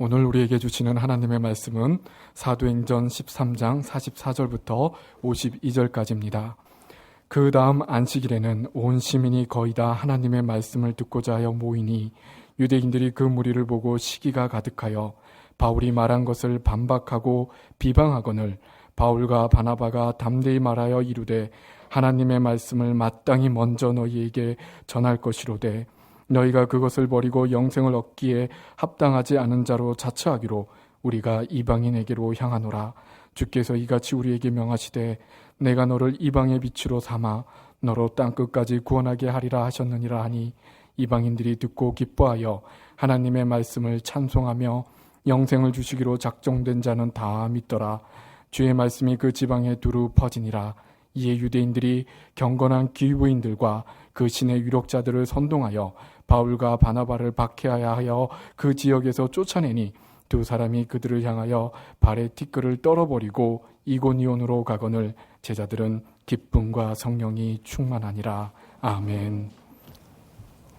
오늘 우리에게 주시는 하나님의 말씀은 사도행전 13장 44절부터 52절까지입니다. 그 다음 안식일에는 온 시민이 거의 다 하나님의 말씀을 듣고자 하여 모이니 유대인들이 그 무리를 보고 시기가 가득하여 바울이 말한 것을 반박하고 비방하거늘 바울과 바나바가 담대히 말하여 이르되 하나님의 말씀을 마땅히 먼저 너희에게 전할 것이로되 너희가 그것을 버리고 영생을 얻기에 합당하지 않은 자로 자처하기로 우리가 이방인에게로 향하노라. 주께서 이같이 우리에게 명하시되 내가 너를 이방의 빛으로 삼아 너로 땅끝까지 구원하게 하리라 하셨느니라 하니 이방인들이 듣고 기뻐하여 하나님의 말씀을 찬송하며 영생을 주시기로 작정된 자는 다 믿더라. 주의 말씀이 그 지방에 두루 퍼지니라. 이에 유대인들이 경건한 귀부인들과 그 신의 유력자들을 선동하여 바울과 바나바를 박해하여 하여 그 지역에서 쫓아내니 두 사람이 그들을 향하여 발에 티끌을 떨어버리고 이고니온으로 가거늘 제자들은 기쁨과 성령이 충만하니라. 아멘.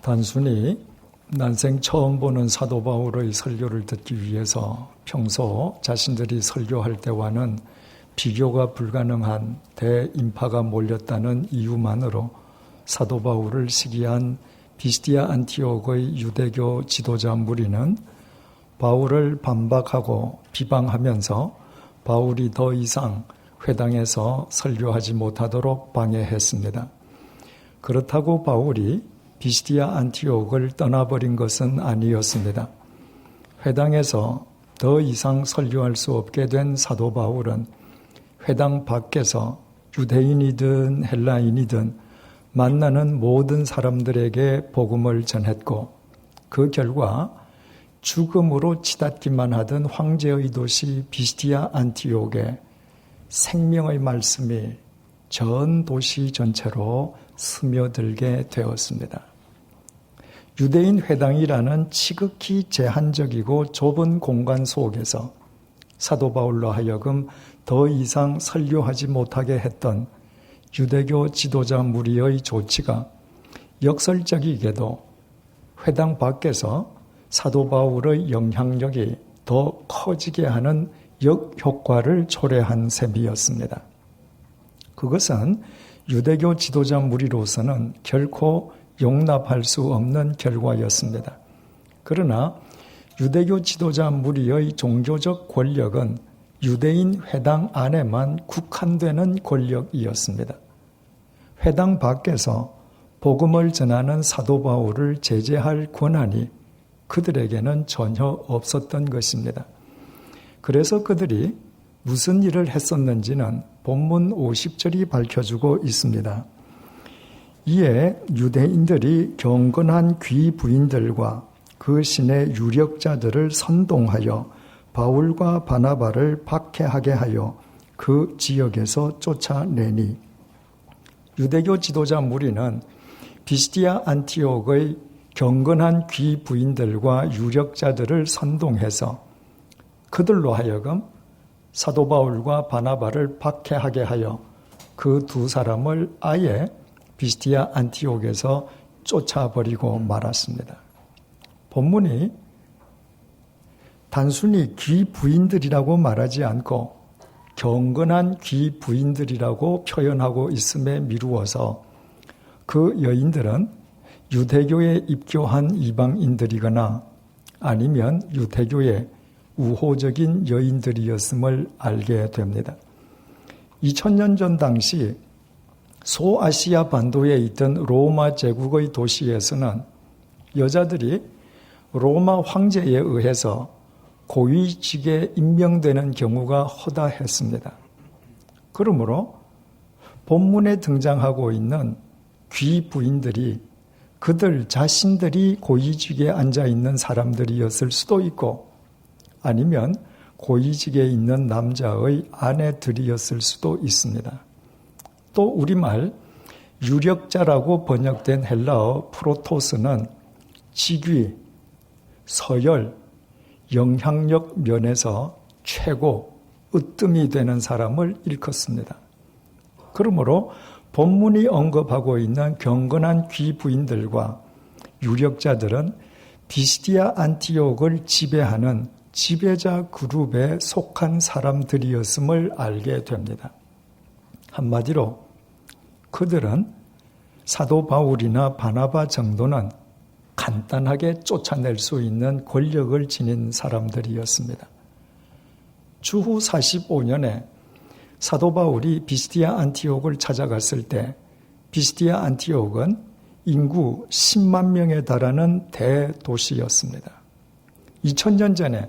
단순히 난생 처음 보는 사도 바울의 설교를 듣기 위해서 평소 자신들이 설교할 때와는 비교가 불가능한 대인파가 몰렸다는 이유만으로 사도 바울을 시기한 비스디아 안티옥의 유대교 지도자 무리는 바울을 반박하고 비방하면서 바울이 더 이상 회당에서 설교하지 못하도록 방해했습니다. 그렇다고 바울이 비스디아 안티옥을 떠나버린 것은 아니었습니다. 회당에서 더 이상 설교할 수 없게 된 사도 바울은 회당 밖에서 유대인이든 헬라인이든 만나는 모든 사람들에게 복음을 전했고 그 결과 죽음으로 치닫기만 하던 황제의 도시 비스디아 안티옥에 생명의 말씀이 전 도시 전체로 스며들게 되었습니다. 유대인 회당이라는 지극히 제한적이고 좁은 공간 속에서 사도 바울로 하여금 더 이상 설교하지 못하게 했던 유대교 지도자 무리의 조치가 역설적이게도 회당 밖에서 사도 바울의 영향력이 더 커지게 하는 역효과를 초래한 셈이었습니다. 그것은 유대교 지도자 무리로서는 결코 용납할 수 없는 결과였습니다. 그러나 유대교 지도자 무리의 종교적 권력은 유대인 회당 안에만 국한되는 권력이었습니다. 회당 밖에서 복음을 전하는 사도 바울을 제재할 권한이 그들에게는 전혀 없었던 것입니다. 그래서 그들이 무슨 일을 했었는지는 본문 50절이 밝혀주고 있습니다. 이에 유대인들이 경건한 귀부인들과 그 신의 유력자들을 선동하여 바울과 바나바를 박해하게 하여 그 지역에서 쫓아내니 유대교 지도자 무리는 비스디아 안티옥의 경건한 귀부인들과 유력자들을 선동해서 그들로 하여금 사도 바울과 바나바를 박해하게 하여 그 두 사람을 아예 비스디아 안티옥에서 쫓아버리고 말았습니다. 본문이 단순히 귀부인들이라고 말하지 않고 경건한 귀부인들이라고 표현하고 있음에 미루어서 그 여인들은 유대교에 입교한 이방인들이거나 아니면 유대교의 우호적인 여인들이었음을 알게 됩니다. 2000년 전 당시 소아시아 반도에 있던 로마 제국의 도시에서는 여자들이 로마 황제에 의해서 고위직에 임명되는 경우가 허다했습니다. 그러므로 본문에 등장하고 있는 귀부인들이 그들 자신들이 고위직에 앉아있는 사람들이었을 수도 있고 아니면 고위직에 있는 남자의 아내들이었을 수도 있습니다. 또 우리말 유력자라고 번역된 헬라어 프로토스는 직위, 서열, 영향력 면에서 최고, 으뜸이 되는 사람을 일컫습니다. 그러므로 본문이 언급하고 있는 경건한 귀부인들과 유력자들은 비스디아 안티옥을 지배하는 지배자 그룹에 속한 사람들이었음을 알게 됩니다. 한마디로 그들은 사도 바울이나 바나바 정도는 간단하게 쫓아낼 수 있는 권력을 지닌 사람들이었습니다. 주후 45년에 사도 바울이 비스디아 안티옥을 찾아갔을 때 비스디아 안티옥은 인구 10만 명에 달하는 대도시였습니다. 2000년 전에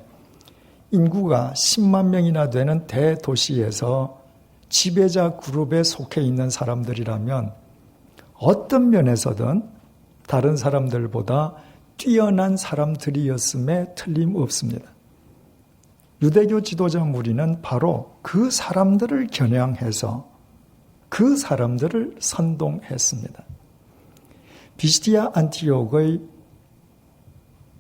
인구가 10만 명이나 되는 대도시에서 지배자 그룹에 속해 있는 사람들이라면 어떤 면에서든 다른 사람들보다 뛰어난 사람들이었음에 틀림없습니다. 유대교 지도자 무리는 바로 그 사람들을 겨냥해서 그 사람들을 선동했습니다. 비스디아 안티옥의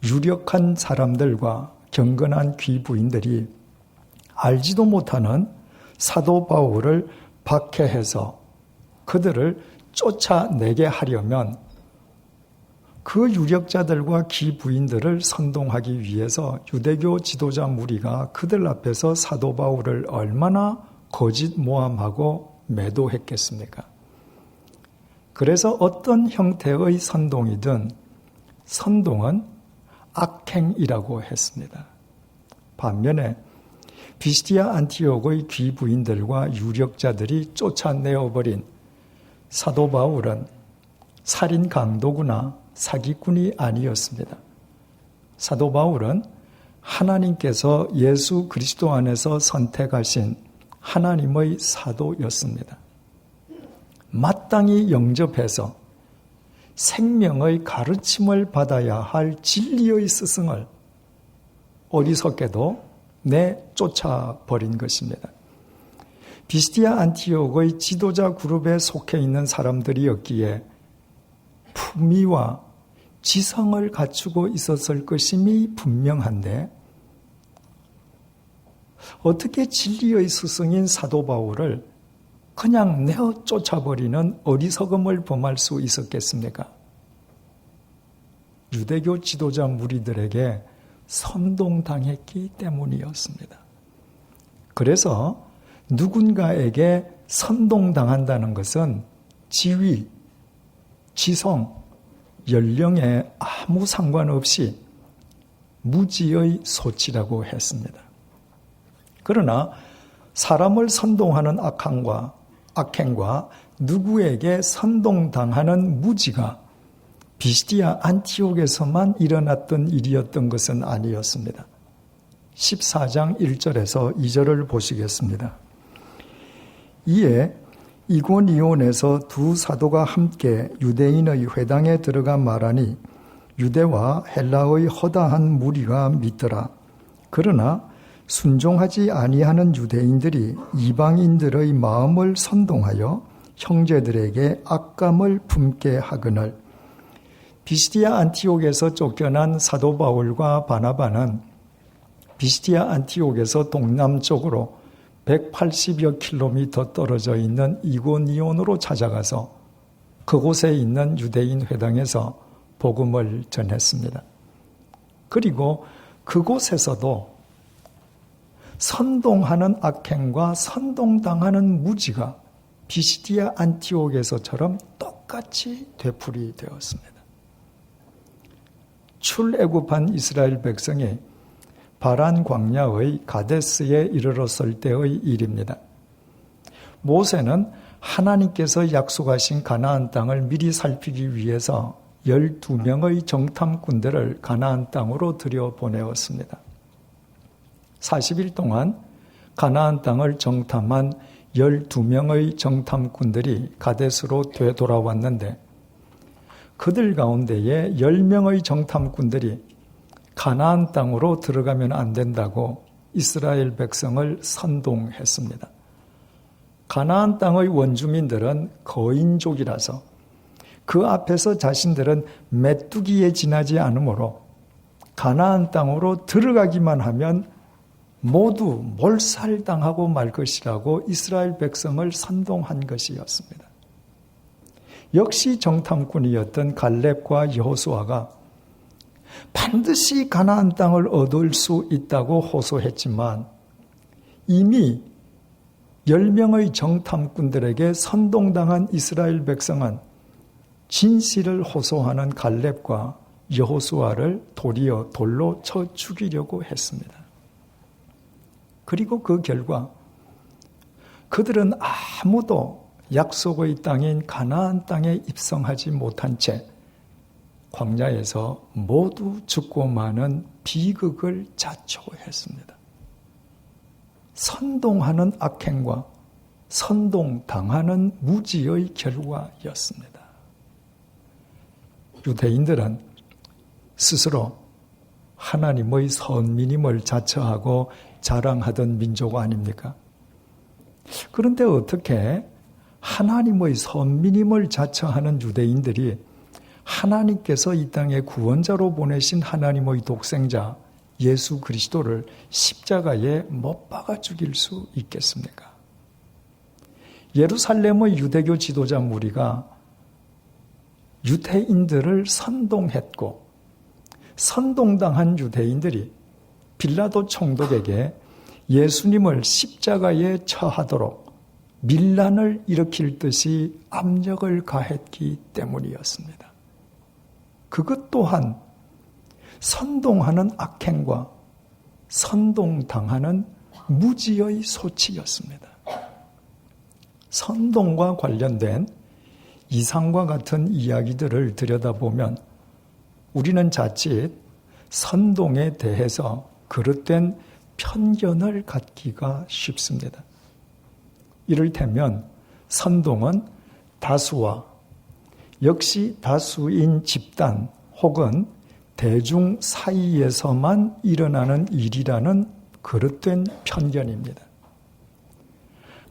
유력한 사람들과 경건한 귀부인들이 알지도 못하는 사도 바울을 박해해서 그들을 쫓아내게 하려면 그 유력자들과 귀부인들을 선동하기 위해서 유대교 지도자 무리가 그들 앞에서 사도 바울을 얼마나 거짓 모함하고 매도했겠습니까? 그래서 어떤 형태의 선동이든 선동은 악행이라고 했습니다. 반면에 비스디아 안티옥의 귀부인들과 유력자들이 쫓아내어버린 사도 바울은 살인 강도구나 사기꾼이 아니었습니다. 사도 바울은 하나님께서 예수 그리스도 안에서 선택하신 하나님의 사도였습니다. 마땅히 영접해서 생명의 가르침을 받아야 할 진리의 스승을 어리석게도 내쫓아버린 것입니다. 비스디아 안티옥의 지도자 그룹에 속해 있는 사람들이었기에 품위와 지성을 갖추고 있었을 것임이 분명한데 어떻게 진리의 스승인 사도 바울을 그냥 내어 쫓아버리는 어리석음을 범할 수 있었겠습니까? 유대교 지도자 무리들에게 선동당했기 때문이었습니다. 그래서 누군가에게 선동당한다는 것은 지위, 지성, 연령에 아무 상관없이 무지의 소치라고 했습니다. 그러나 사람을 선동하는 악행과 누구에게 선동당하는 무지가 비스디아 안티옥에서만 일어났던 일이었던 것은 아니었습니다. 14장 1절에서 2절을 보시겠습니다. 이에 이고니온에서 두 사도가 함께 유대인의 회당에 들어가 말하니 유대와 헬라의 허다한 무리가 믿더라. 그러나 순종하지 아니하는 유대인들이 이방인들의 마음을 선동하여 형제들에게 악감을 품게 하거늘. 비스디아 안티옥에서 쫓겨난 사도 바울과 바나바는 비스디아 안티옥에서 동남쪽으로 180여 킬로미터 떨어져 있는 이고니온으로 찾아가서 그곳에 있는 유대인 회당에서 복음을 전했습니다. 그리고 그곳에서도 선동하는 악행과 선동당하는 무지가 비스디아 안티옥에서처럼 똑같이 되풀이되었습니다. 출애굽한 이스라엘 백성이 바란 광야의 가데스에 이르렀을 때의 일입니다. 모세는 하나님께서 약속하신 가나안 땅을 미리 살피기 위해서 12명의 정탐꾼들을 가나안 땅으로 들여보내었습니다. 40일 동안 가나안 땅을 정탐한 12명의 정탐꾼들이 가데스로 되돌아왔는데 그들 가운데에 10명의 정탐꾼들이 가나안 땅으로 들어가면 안 된다고 이스라엘 백성을 선동했습니다. 가나안 땅의 원주민들은 거인족이라서 그 앞에서 자신들은 메뚜기에 지나지 않으므로 가나안 땅으로 들어가기만 하면 모두 몰살당하고 말 것이라고 이스라엘 백성을 선동한 것이었습니다. 역시 정탐꾼이었던 갈렙과 여호수아가 반드시 가나안 땅을 얻을 수 있다고 호소했지만 이미 10명의 정탐꾼들에게 선동당한 이스라엘 백성은 진실을 호소하는 갈렙과 여호수아를 도리어 돌로 쳐 죽이려고 했습니다. 그리고 그 결과 그들은 아무도 약속의 땅인 가나안 땅에 입성하지 못한 채 광야에서 모두 죽고 마는 비극을 자초했습니다. 선동하는 악행과 선동당하는 무지의 결과였습니다. 유대인들은 스스로 하나님의 선민임을 자처하고 자랑하던 민족 아닙니까? 그런데 어떻게 하나님의 선민임을 자처하는 유대인들이 하나님께서 이 땅에 구원자로 보내신 하나님의 독생자 예수 그리스도를 십자가에 못 박아 죽일 수 있겠습니까? 예루살렘의 유대교 지도자 무리가 유대인들을 선동했고 선동당한 유대인들이 빌라도 총독에게 예수님을 십자가에 처하도록 밀란을 일으킬 듯이 압력을 가했기 때문이었습니다. 그것 또한 선동하는 악행과 선동당하는 무지의 소치였습니다. 선동과 관련된 이상과 같은 이야기들을 들여다보면 우리는 자칫 선동에 대해서 그릇된 편견을 갖기가 쉽습니다. 이를테면 선동은 다수와 역시 다수인 집단 혹은 대중 사이에서만 일어나는 일이라는 그릇된 편견입니다.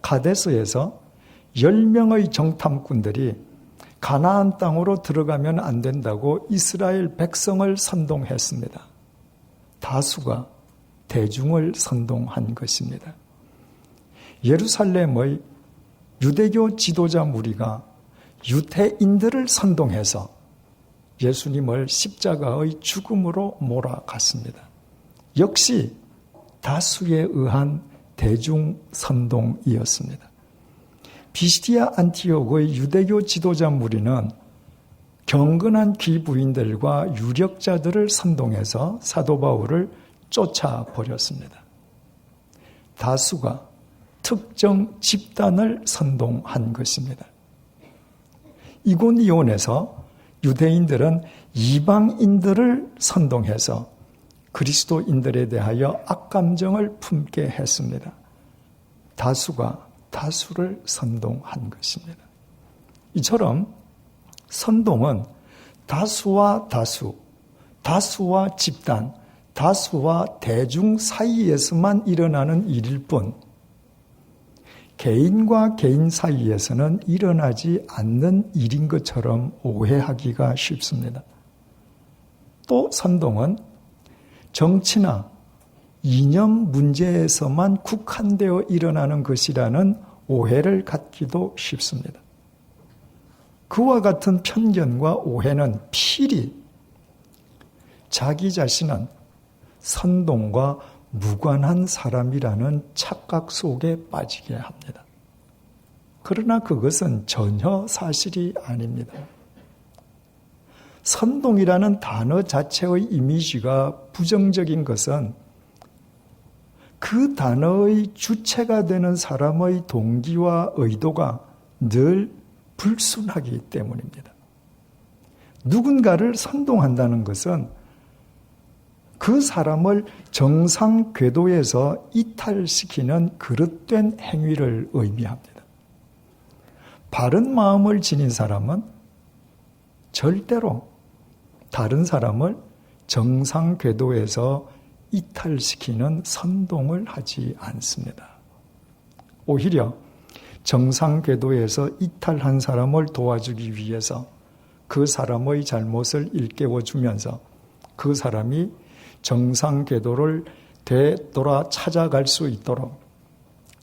가데스에서 10명의 정탐꾼들이 가나안 땅으로 들어가면 안 된다고 이스라엘 백성을 선동했습니다. 다수가 대중을 선동한 것입니다. 예루살렘의 유대교 지도자 무리가 유대인들을 선동해서 예수님을 십자가의 죽음으로 몰아갔습니다. 역시 다수에 의한 대중 선동이었습니다. 비시디아 안티옥의 유대교 지도자 무리는 경건한 귀부인들과 유력자들을 선동해서 사도 바울을 쫓아버렸습니다. 다수가 특정 집단을 선동한 것입니다. 이고니온에서 유대인들은 이방인들을 선동해서 그리스도인들에 대하여 악감정을 품게 했습니다. 다수가 다수를 선동한 것입니다. 이처럼 선동은 다수와 다수, 다수와 집단, 다수와 대중 사이에서만 일어나는 일일 뿐 개인과 개인 사이에서는 일어나지 않는 일인 것처럼 오해하기가 쉽습니다. 또 선동은 정치나 이념 문제에서만 국한되어 일어나는 것이라는 오해를 갖기도 쉽습니다. 그와 같은 편견과 오해는 필히 자기 자신은 선동과 무관한 사람이라는 착각 속에 빠지게 합니다. 그러나 그것은 전혀 사실이 아닙니다. 선동이라는 단어 자체의 이미지가 부정적인 것은 그 단어의 주체가 되는 사람의 동기와 의도가 늘 불순하기 때문입니다. 누군가를 선동한다는 것은 그 사람을 정상 궤도에서 이탈시키는 그릇된 행위를 의미합니다. 바른 마음을 지닌 사람은 절대로 다른 사람을 정상 궤도에서 이탈시키는 선동을 하지 않습니다. 오히려 정상 궤도에서 이탈한 사람을 도와주기 위해서 그 사람의 잘못을 일깨워주면서 그 사람이 정상 궤도를 되돌아 찾아갈 수 있도록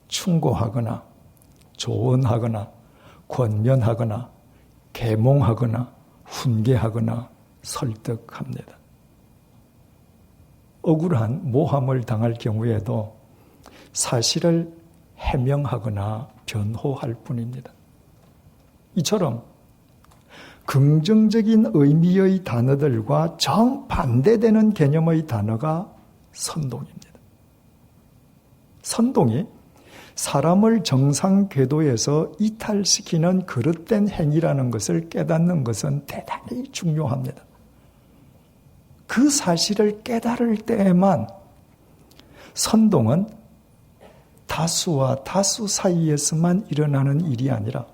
충고하거나 조언하거나 권면하거나 계몽하거나 훈계하거나 설득합니다. 억울한 모함을 당할 경우에도 사실을 해명하거나 변호할 뿐입니다. 이처럼 긍정적인 의미의 단어들과 정반대되는 개념의 단어가 선동입니다. 선동이 사람을 정상 궤도에서 이탈시키는 그릇된 행위라는 것을 깨닫는 것은 대단히 중요합니다. 그 사실을 깨달을 때에만 선동은 다수와 다수 사이에서만 일어나는 일이 아니라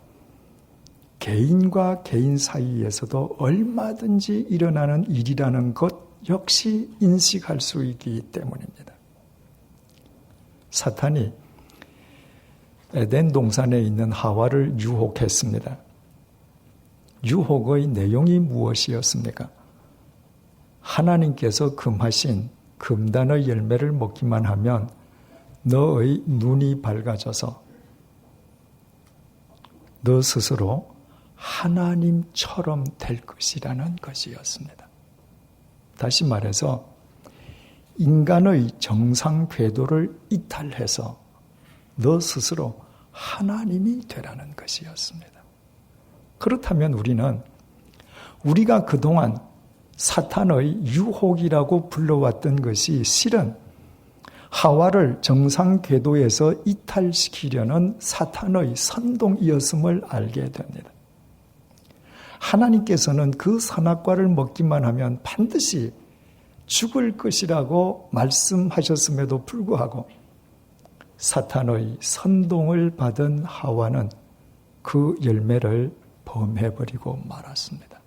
개인과 개인 사이에서도 얼마든지 일어나는 일이라는 것 역시 인식할 수 있기 때문입니다. 사탄이 에덴 동산에 있는 하와를 유혹했습니다. 유혹의 내용이 무엇이었습니까? 하나님께서 금하신 금단의 열매를 먹기만 하면 너의 눈이 밝아져서 너 스스로 하나님처럼 될 것이라는 것이었습니다. 다시 말해서 인간의 정상 궤도를 이탈해서 너 스스로 하나님이 되라는 것이었습니다. 그렇다면 우리는 우리가 그동안 사탄의 유혹이라고 불러왔던 것이 실은 하와를 정상 궤도에서 이탈시키려는 사탄의 선동이었음을 알게 됩니다. 하나님께서는 그 선악과를 먹기만 하면 반드시 죽을 것이라고 말씀하셨음에도 불구하고 사탄의 선동을 받은 하와는 그 열매를 범해버리고 말았습니다.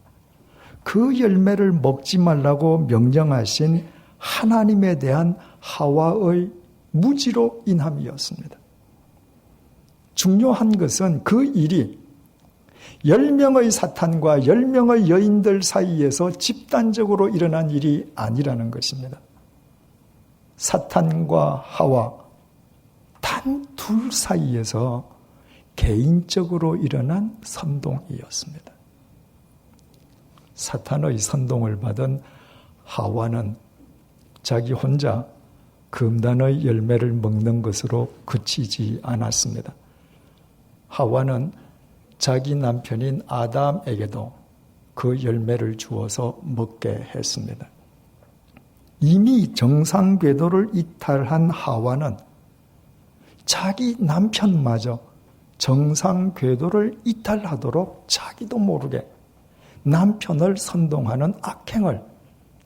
그 열매를 먹지 말라고 명령하신 하나님에 대한 하와의 무지로 인함이었습니다. 중요한 것은 그 일이 10명의 사탄과 10명의 여인들 사이에서 집단적으로 일어난 일이 아니라는 것입니다. 사탄과 하와 단 둘 사이에서 개인적으로 일어난 선동이었습니다. 사탄의 선동을 받은 하와는 자기 혼자 금단의 열매를 먹는 것으로 그치지 않았습니다. 하와는 자기 남편인 아담에게도 그 열매를 주어서 먹게 했습니다. 이미 정상 궤도를 이탈한 하와는 자기 남편마저 정상 궤도를 이탈하도록 자기도 모르게 남편을 선동하는 악행을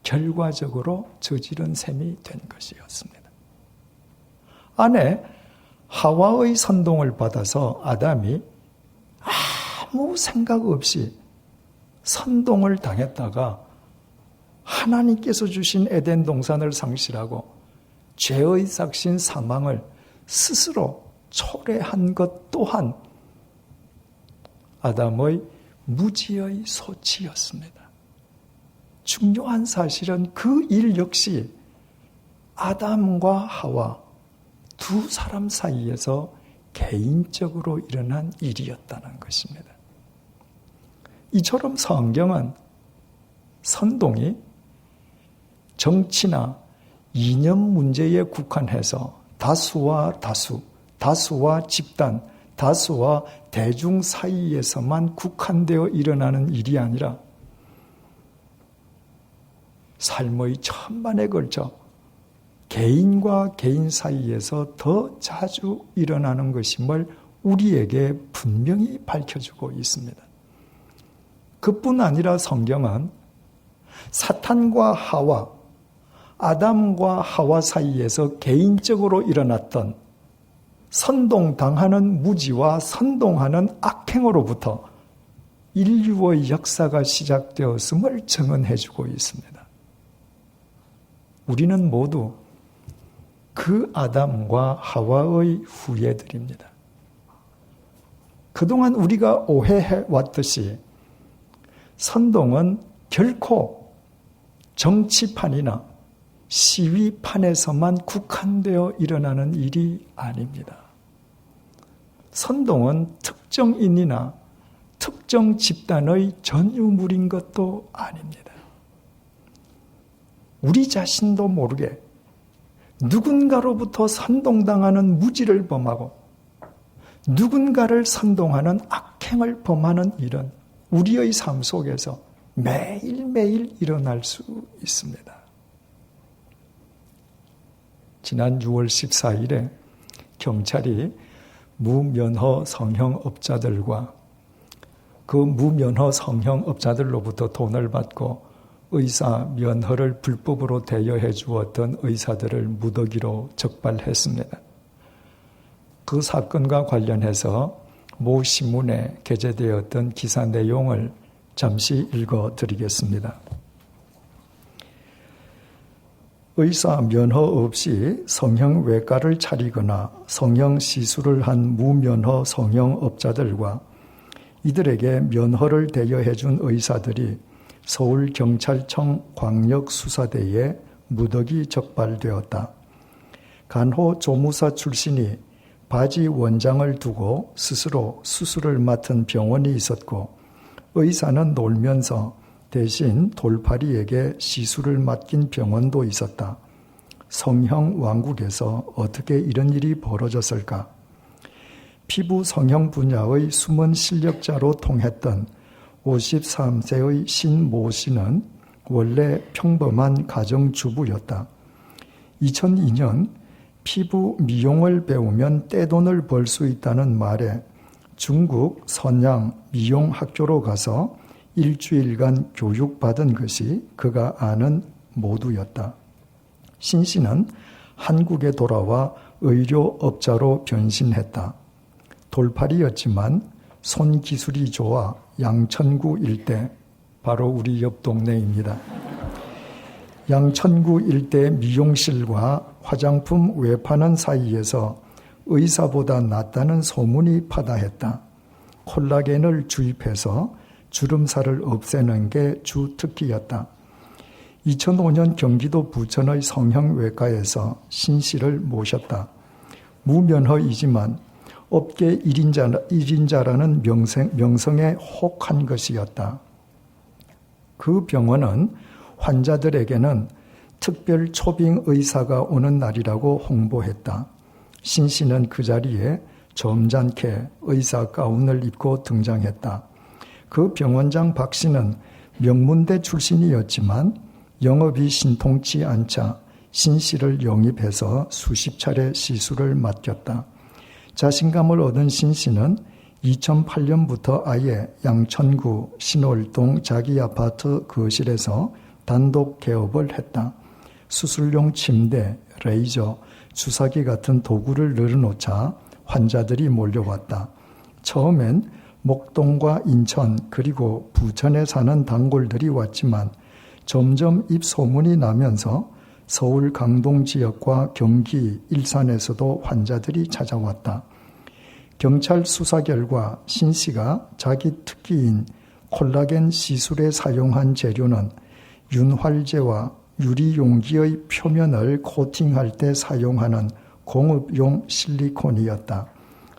결과적으로 저지른 셈이 된 것이었습니다. 아내 하와의 선동을 받아서 아담이 아무 생각 없이 선동을 당했다가 하나님께서 주신 에덴 동산을 상실하고 죄의 삭신 사망을 스스로 초래한 것 또한 아담의 무지의 소치였습니다. 중요한 사실은 그 일 역시 아담과 하와 두 사람 사이에서 개인적으로 일어난 일이었다는 것입니다. 이처럼 성경은 선동이 정치나 이념 문제에 국한해서 다수와 다수, 다수와 집단, 다수와 대중 사이에서만 국한되어 일어나는 일이 아니라 삶의 천만에 걸쳐 개인과 개인 사이에서 더 자주 일어나는 것임을 우리에게 분명히 밝혀주고 있습니다. 그뿐 아니라 성경은 사탄과 하와, 아담과 하와 사이에서 개인적으로 일어났던 선동당하는 무지와 선동하는 악행으로부터 인류의 역사가 시작되었음을 증언해주고 있습니다. 우리는 모두 그 아담과 하와의 후예들입니다. 그동안 우리가 오해해왔듯이 선동은 결코 정치판이나 시위판에서만 국한되어 일어나는 일이 아닙니다. 선동은 특정인이나 특정 집단의 전유물인 것도 아닙니다. 우리 자신도 모르게 누군가로부터 선동당하는 무지를 범하고 누군가를 선동하는 악행을 범하는 일은 우리의 삶 속에서 매일매일 일어날 수 있습니다. 지난 6월 14일에 경찰이 무면허 성형업자들과 그 무면허 성형업자들로부터 돈을 받고 의사 면허를 불법으로 대여해 주었던 의사들을 무더기로 적발했습니다. 그 사건과 관련해서 모 신문에 게재되었던 기사 내용을 잠시 읽어드리겠습니다. 의사 면허 없이 성형외과를 차리거나 성형시술을 한 무면허 성형업자들과 이들에게 면허를 대여해 준 의사들이 서울경찰청 광역수사대에 무더기 적발되었다. 간호조무사 출신이 바지 원장을 두고 스스로 수술을 맡은 병원이 있었고 의사는 놀면서 대신 돌팔이에게 시술을 맡긴 병원도 있었다. 성형 왕국에서 어떻게 이런 일이 벌어졌을까? 피부 성형 분야의 숨은 실력자로 통했던 53세의 신모 씨는 원래 평범한 가정주부였다. 2002년 피부 미용을 배우면 떼돈을 벌 수 있다는 말에 중국 선양 미용학교로 가서 일주일간 교육받은 것이 그가 아는 모두였다. 신 씨는 한국에 돌아와 의료업자로 변신했다. 돌팔이였지만 손기술이 좋아 양천구 일대, 바로 우리 옆 동네입니다. 양천구 일대 미용실과 화장품 외파는 사이에서 의사보다 낫다는 소문이 파다했다. 콜라겐을 주입해서 주름살을 없애는 게 주 특기였다. 2005년 경기도 부천의 성형외과에서 신 씨를 모셨다. 무면허이지만 업계 1인자라는 명성에 혹한 것이었다. 그 병원은 환자들에게는 특별 초빙 의사가 오는 날이라고 홍보했다. 신 씨는 그 자리에 점잖게 의사 가운을 입고 등장했다. 그 병원장 박 씨는 명문대 출신이었지만 영업이 신통치 않자 신 씨를 영입해서 수십 차례 시술을 맡겼다. 자신감을 얻은 신 씨는 2008년부터 아예 양천구 신월동 자기 아파트 거실에서 단독 개업을 했다. 수술용 침대, 레이저, 주사기 같은 도구를 늘어놓자 환자들이 몰려왔다. 처음엔 목동과 인천 그리고 부천에 사는 단골들이 왔지만 점점 입소문이 나면서 서울 강동 지역과 경기, 일산에서도 환자들이 찾아왔다. 경찰 수사 결과 신 씨가 자기 특기인 콜라겐 시술에 사용한 재료는 윤활제와 유리 용기의 표면을 코팅할 때 사용하는 공업용 실리콘이었다.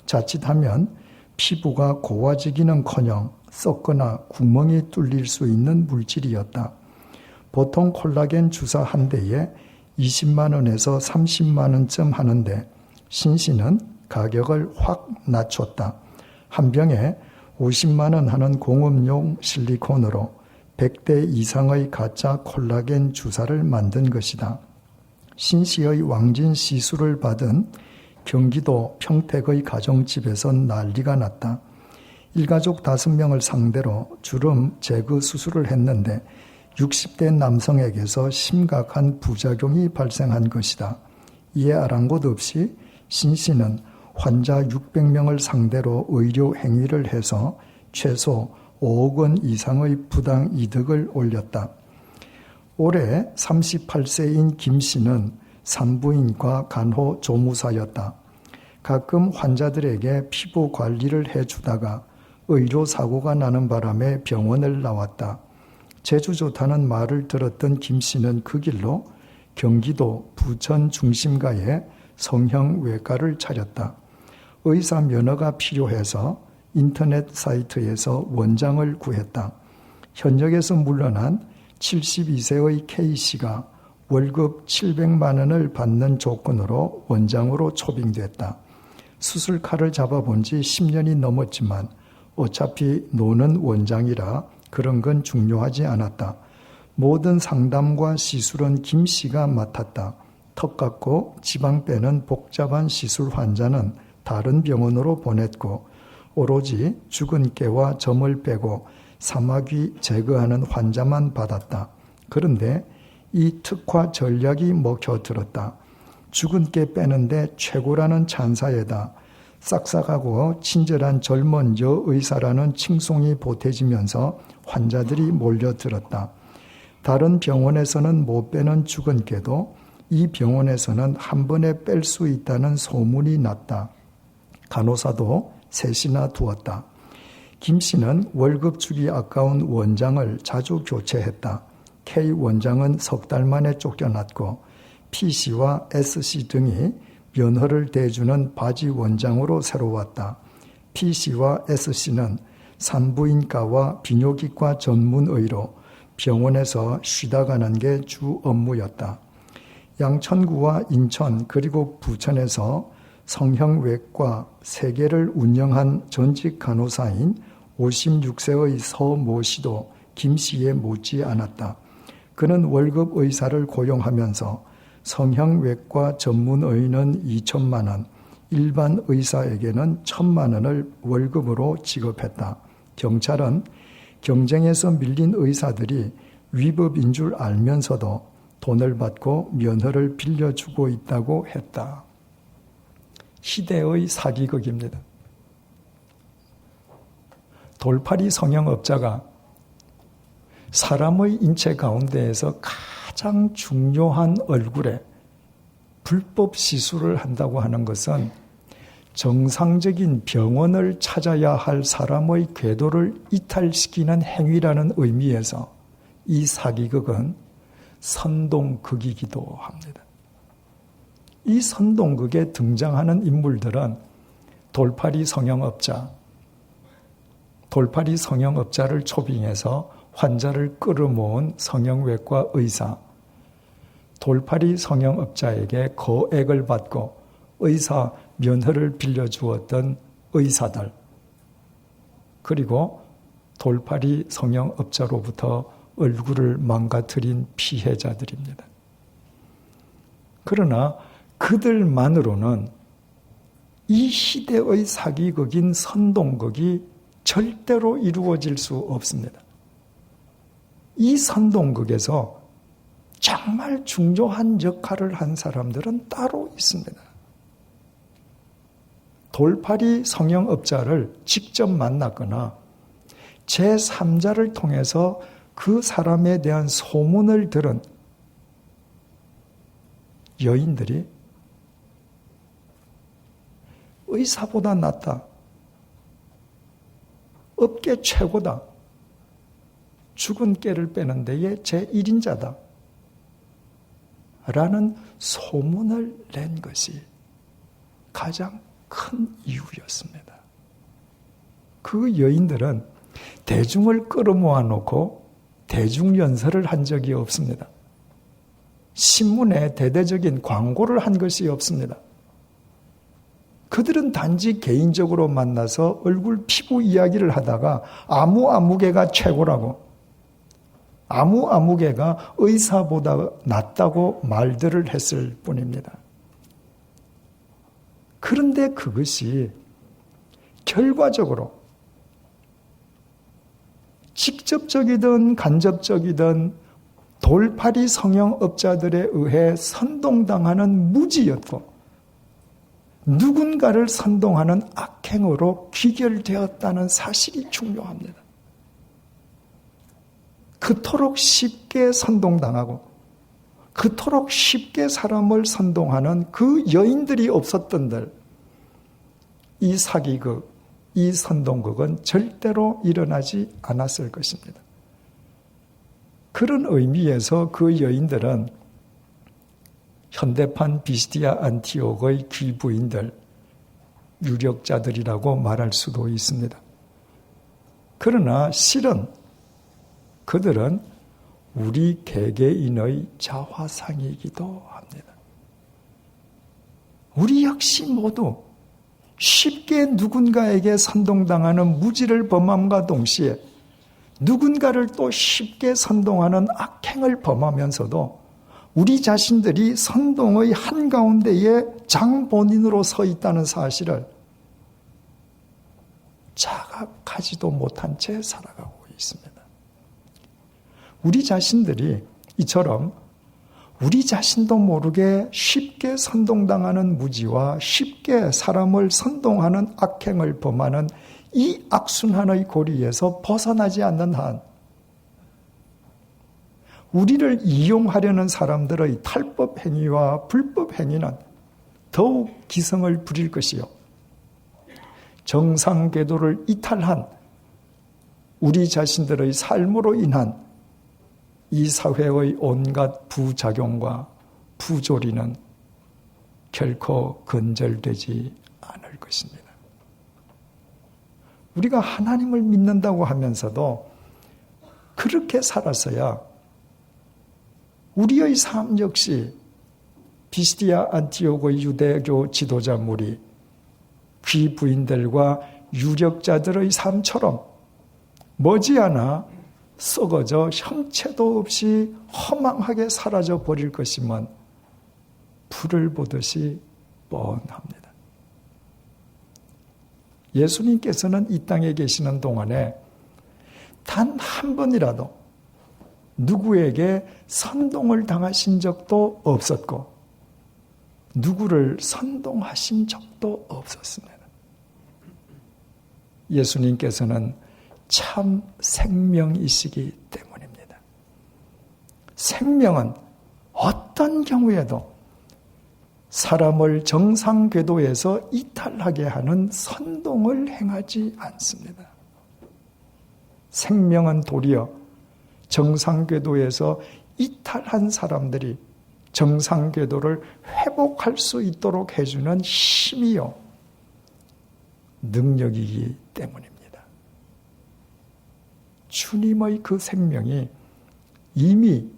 자칫하면 피부가 고와지기는커녕 썩거나 구멍이 뚫릴 수 있는 물질이었다. 보통 콜라겐 주사 한 대에 20만 원에서 30만 원쯤 하는데 신 씨는 가격을 확 낮췄다. 한 병에 50만 원 하는 공업용 실리콘으로 100대 이상의 가짜 콜라겐 주사를 만든 것이다. 신 씨의 왕진 시술을 받은 경기도 평택의 가정집에선 난리가 났다. 일가족 5명을 상대로 주름 제거 수술을 했는데 60대 남성에게서 심각한 부작용이 발생한 것이다. 이에 아랑곳 없이 신 씨는 환자 600명을 상대로 의료 행위를 해서 최소 5억 원 이상의 부당 이득을 올렸다. 올해 38세인 김 씨는 산부인과 간호조무사였다. 가끔 환자들에게 피부 관리를 해주다가 의료사고가 나는 바람에 병원을 나왔다. 재주 좋다는 말을 들었던 김 씨는 그 길로 경기도 부천 중심가에 성형외과를 차렸다. 의사 면허가 필요해서 인터넷 사이트에서 원장을 구했다. 현역에서 물러난 72세의 K씨가 월급 700만 원을 받는 조건으로 원장으로 초빙됐다. 수술칼을 잡아본 지 10년이 넘었지만 어차피 노는 원장이라 그런 건 중요하지 않았다. 모든 상담과 시술은 김 씨가 맡았다. 턱 깎고 지방 빼는 복잡한 시술 환자는 다른 병원으로 보냈고 오로지 죽은 깨와 점을 빼고 사마귀 제거하는 환자만 받았다. 그런데 이 특화 전략이 먹혀들었다. 죽은 깨 빼는데 최고라는 찬사에다 싹싹하고 친절한 젊은 여의사라는 칭송이 보태지면서 환자들이 몰려들었다. 다른 병원에서는 못 빼는 죽은 깨도 이 병원에서는 한 번에 뺄 수 있다는 소문이 났다. 간호사도 셋이나 두었다. 김 씨는 월급 주기 아까운 원장을 자주 교체했다. K 원장은 석 달 만에 쫓겨났고 P씨와 S씨 등이 면허를 대주는 바지 원장으로 새로 왔다. P씨와 S씨는 산부인과와 비뇨기과 전문의로 병원에서 쉬다 가는 게 주 업무였다. 양천구와 인천 그리고 부천에서 성형외과 3개를 운영한 전직 간호사인 56세의 서모 씨도 김 씨에 못지 않았다. 그는 월급 의사를 고용하면서 성형외과 전문의는 2천만 원, 일반 의사에게는 1,000만 원을 월급으로 지급했다. 경찰은 경쟁에서 밀린 의사들이 위법인 줄 알면서도 돈을 받고 면허를 빌려주고 있다고 했다. 시대의 사기극입니다. 돌팔이 성형업자가 사람의 인체 가운데에서 가장 중요한 얼굴에 불법 시술을 한다고 하는 것은 정상적인 병원을 찾아야 할 사람의 궤도를 이탈시키는 행위라는 의미에서 이 사기극은 선동극이기도 합니다. 이 선동극에 등장하는 인물들은 돌팔이 성형업자를 초빙해서 환자를 끌어모은 성형외과 의사, 돌팔이 성형업자에게 거액을 받고 의사 면허를 빌려주었던 의사들, 그리고 돌팔이 성형업자로부터 얼굴을 망가뜨린 피해자들입니다. 그러나 그들만으로는 이 시대의 사기극인 선동극이 절대로 이루어질 수 없습니다. 이 선동극에서 정말 중요한 역할을 한 사람들은 따로 있습니다. 돌팔이 성형업자를 직접 만났거나 제3자를 통해서 그 사람에 대한 소문을 들은 여인들이 의사보다 낫다, 업계 최고다, 죽은 깨를 빼는 데에 제1인자다 라는 소문을 낸 것이 가장 큰 이유였습니다. 그 여인들은 대중을 끌어모아 놓고 대중연설을 한 적이 없습니다. 신문에 대대적인 광고를 한 것이 없습니다. 그들은 단지 개인적으로 만나서 얼굴 피부 이야기를 하다가 아무개가 최고라고, 아무개가 의사보다 낫다고 말들을 했을 뿐입니다. 그런데 그것이 결과적으로 직접적이든 간접적이든 돌팔이 성형업자들에 의해 선동당하는 무지였고 누군가를 선동하는 악행으로 귀결되었다는 사실이 중요합니다. 그토록 쉽게 선동당하고 그토록 쉽게 사람을 선동하는 그 여인들이 없었던들 이 사기극, 이 선동극은 절대로 일어나지 않았을 것입니다. 그런 의미에서 그 여인들은 현대판 비스디아 안티옥의 귀부인들, 유력자들이라고 말할 수도 있습니다. 그러나 실은 그들은 우리 개개인의 자화상이기도 합니다. 우리 역시 모두 쉽게 누군가에게 선동당하는 무지를 범함과 동시에 누군가를 또 쉽게 선동하는 악행을 범하면서도 우리 자신들이 선동의 한가운데에 장본인으로 서 있다는 사실을 자각하지도 못한 채 살아가고 있습니다. 우리 자신들이 이처럼 우리 자신도 모르게 쉽게 선동당하는 무지와 쉽게 사람을 선동하는 악행을 범하는 이 악순환의 고리에서 벗어나지 않는 한 우리를 이용하려는 사람들의 탈법 행위와 불법 행위는 더욱 기승을 부릴 것이요. 정상 궤도를 이탈한 우리 자신들의 삶으로 인한 이 사회의 온갖 부작용과 부조리는 결코 근절되지 않을 것입니다. 우리가 하나님을 믿는다고 하면서도 그렇게 살아서야 우리의 삶 역시 비스디아 안티오고의 유대교 지도자 무리, 귀부인들과 유력자들의 삶처럼 머지않아 썩어져 형체도 없이 허망하게 사라져 버릴 것이면 불을 보듯이 뻔합니다. 예수님께서는 이 땅에 계시는 동안에 단 한 번이라도 누구에게 선동을 당하신 적도 없었고 누구를 선동하신 적도 없었습니다. 예수님께서는 참 생명이시기 때문입니다. 생명은 어떤 경우에도 사람을 정상 궤도에서 이탈하게 하는 선동을 행하지 않습니다. 생명은 도리어 정상 궤도에서 이탈한 사람들이 정상 궤도를 회복할 수 있도록 해주는 힘이요 능력이기 때문입니다. 주님의 그 생명이 이미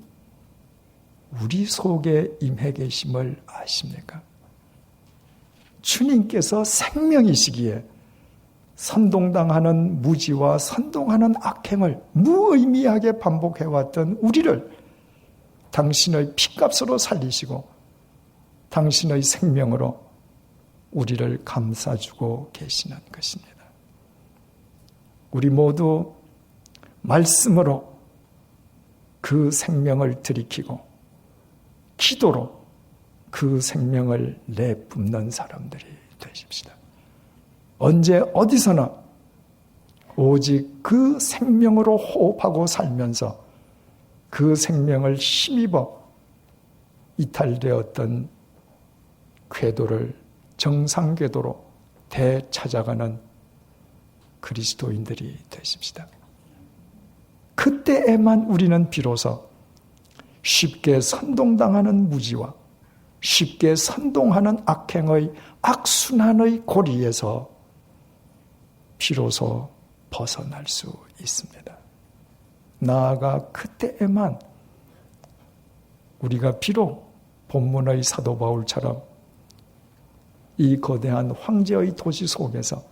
우리 속에 임해 계심을 아십니까? 주님께서 생명이시기에 선동당하는 무지와 선동하는 악행을 무의미하게 반복해왔던 우리를 당신의 피값으로 살리시고 당신의 생명으로 우리를 감싸주고 계시는 것입니다. 우리 모두 말씀으로 그 생명을 들이키고 기도로 그 생명을 내뿜는 사람들이 되십시다. 언제 어디서나 오직 그 생명으로 호흡하고 살면서 그 생명을 힘입어 이탈되었던 궤도를 정상 궤도로 되찾아가는 그리스도인들이 되십시다. 그때에만 우리는 비로소 쉽게 선동당하는 무지와 쉽게 선동하는 악행의 악순환의 고리에서 비로소 벗어날 수 있습니다. 나아가 그때에만 우리가 비록 본문의 사도 바울처럼 이 거대한 황제의 도시 속에서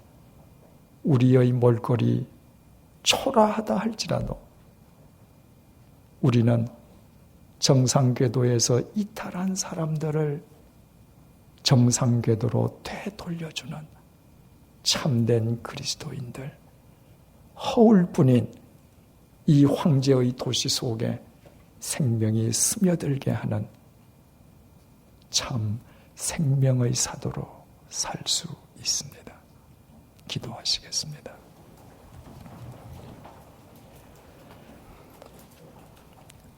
우리의 몰골이 초라하다 할지라도 우리는 정상궤도에서 이탈한 사람들을 정상궤도로 되돌려주는 참된 그리스도인들, 허울뿐인 이 황제의 도시 속에 생명이 스며들게 하는 참 생명의 사도로 살 수 있습니다. 기도하시겠습니다.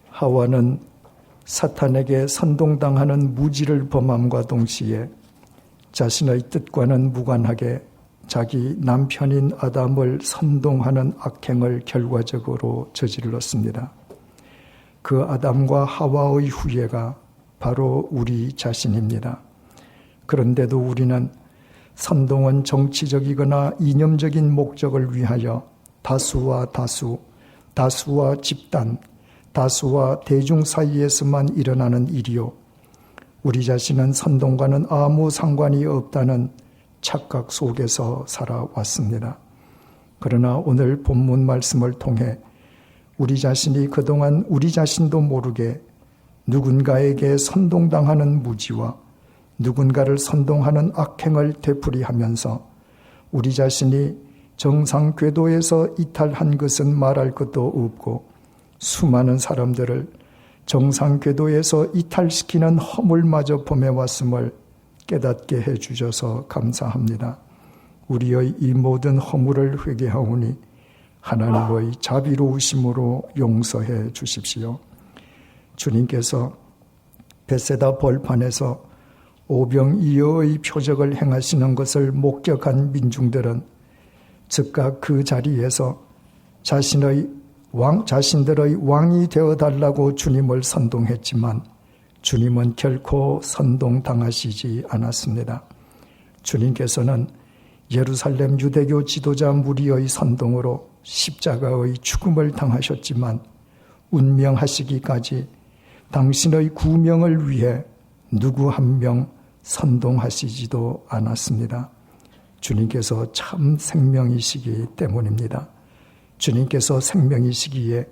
하와는 사탄에게 선동당하는 무지를 범함과 동시에 자신의 뜻과는 무관하게 자기 남편인 아담을 선동하는 악행을 결과적으로 저질렀습니다. 그 아담과 하와의 후예가 바로 우리 자신입니다. 그런데도 우리는 선동은 정치적이거나 이념적인 목적을 위하여 다수와 집단, 다수와 대중 사이에서만 일어나는 일이요. 우리 자신은 선동과는 아무 상관이 없다는 착각 속에서 살아왔습니다. 그러나 오늘 본문 말씀을 통해 우리 자신이 그동안 우리 자신도 모르게 누군가에게 선동당하는 무지와 누군가를 선동하는 악행을 되풀이하면서 우리 자신이 정상 궤도에서 이탈한 것은 말할 것도 없고 수많은 사람들을 정상 궤도에서 이탈시키는 허물마저 범해왔음을 깨닫게 해주셔서 감사합니다. 우리의 이 모든 허물을 회개하오니 하나님의 자비로우심으로 용서해 주십시오. 주님께서 벳세다 벌판에서 오병이어의 표적을 행하시는 것을 목격한 민중들은 즉각 그 자리에서 자신들의 왕이 되어달라고 주님을 선동했지만 주님은 결코 선동당하시지 않았습니다. 주님께서는 예루살렘 유대교 지도자 무리의 선동으로 십자가의 죽음을 당하셨지만 운명하시기까지 당신의 구명을 위해 누구 한 명 선동하시지도 않았습니다. 주님께서 참 생명이시기 때문입니다. 주님께서 생명이시기에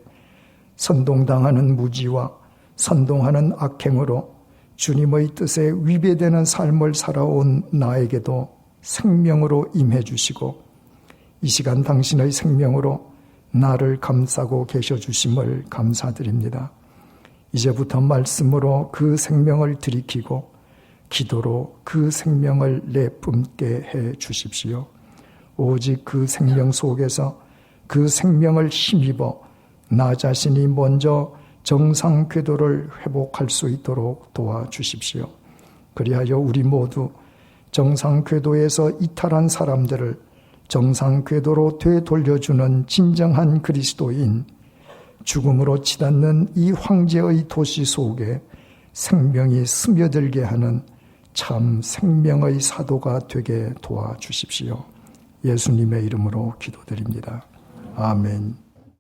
선동당하는 무지와 선동하는 악행으로 주님의 뜻에 위배되는 삶을 살아온 나에게도 생명으로 임해 주시고 이 시간 당신의 생명으로 나를 감싸고 계셔 주심을 감사드립니다. 이제부터 말씀으로 그 생명을 들이키고 기도로 그 생명을 내뿜게 해 주십시오. 오직 그 생명 속에서 그 생명을 힘입어 나 자신이 먼저 정상 궤도를 회복할 수 있도록 도와주십시오. 그리하여 우리 모두 정상 궤도에서 이탈한 사람들을 정상 궤도로 되돌려주는 진정한 그리스도인, 죽음으로 치닫는 이 황제의 도시 속에 생명이 스며들게 하는 참 생명의 사도가 되게 도와주십시오. 예수님의 이름으로 기도드립니다. 아멘.